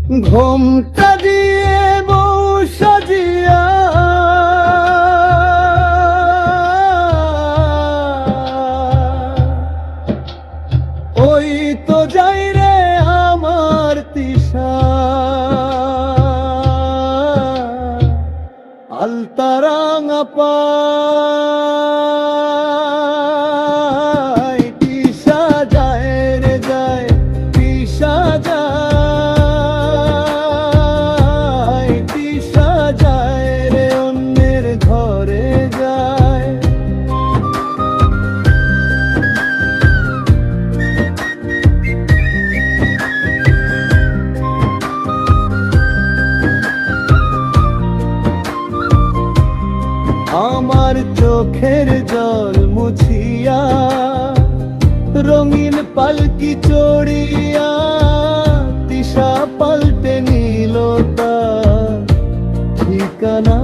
ঘোমটা দিয়ে বউ সাজিয়া ওই তো যাই রে আমার তিশা, আলতারাঙা পায় তিশা যায় রে যায়, তিশা যায়, তিশা যায় রে অন্যের ঘরে যায়। আমার চোখের জল মুছিয়া রঙিন পালকি চড়িয়া তিশা পাল্টে নিল তার ঠিকানা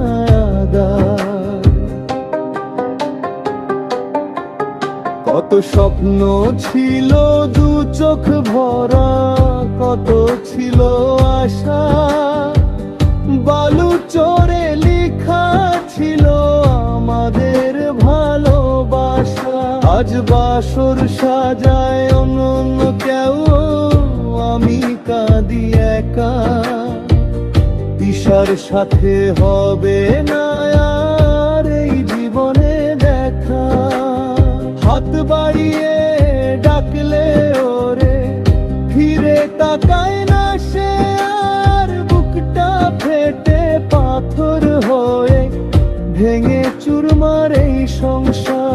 আদার। কত স্বপ্ন ছিল দু চোখ ভরা, কত ছিল আশা বালু চরে লেখা ছিল আমাদের ভালোবাসা। আজ বাসর সাজায় অন্য কেউ, আমি কাঁদি একা। তিশার সাথে হবে না আর এই জীবনে দেখা। হাত বাড়িয়ে ডাকলে ওরে ফিরে তাকায় না সে আর, বুকটা ফেটে পাথর হয়ে ভেঙে চুরমার এই সংসার।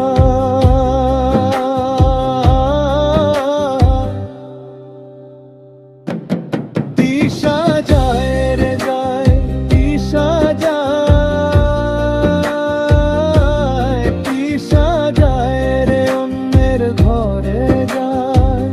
তিশা যায় রে যায়, তিশা যায়, তিশা যায় রে অন্যের ঘরে যায়।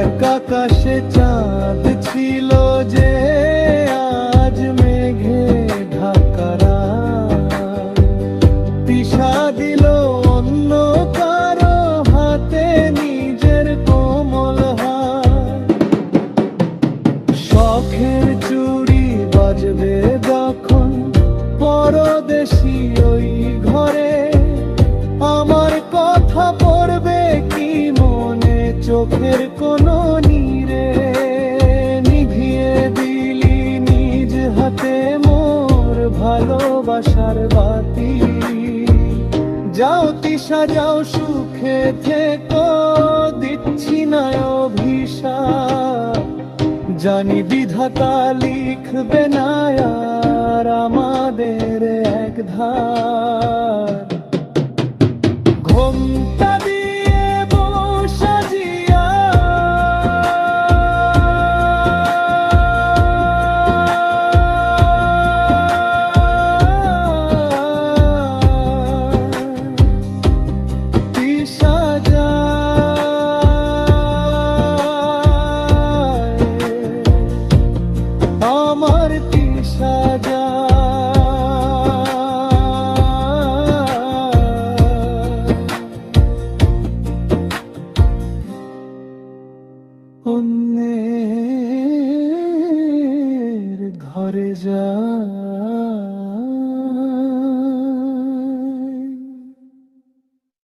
এক আকাশে চাঁদ ছিল যে আজ মেঘে ঢাকা রাত। তিশা দিল অন্য কারো হাতে নিজের কোমল হাত। শখের চুড়ি বাজবে যখন পরদেশি ওই ঘরে, আমার কথা পড়বে কি মনে চোখের কোনো নীরে। নিভিয়ে দিলি নিজ হাতে মোর ভালোবাসার বাতি। যাও তিশা যাও সুখে থেকো, দিচ্ছি না অভিশাপ। জানি বিধাতা লিখবে না আর আমাদের এক ধার। ঘোমটা দিয়ে বউ সাজিয়া তিশা যায়, আমার তিশা যায়। অন্যের ঘরে যায়।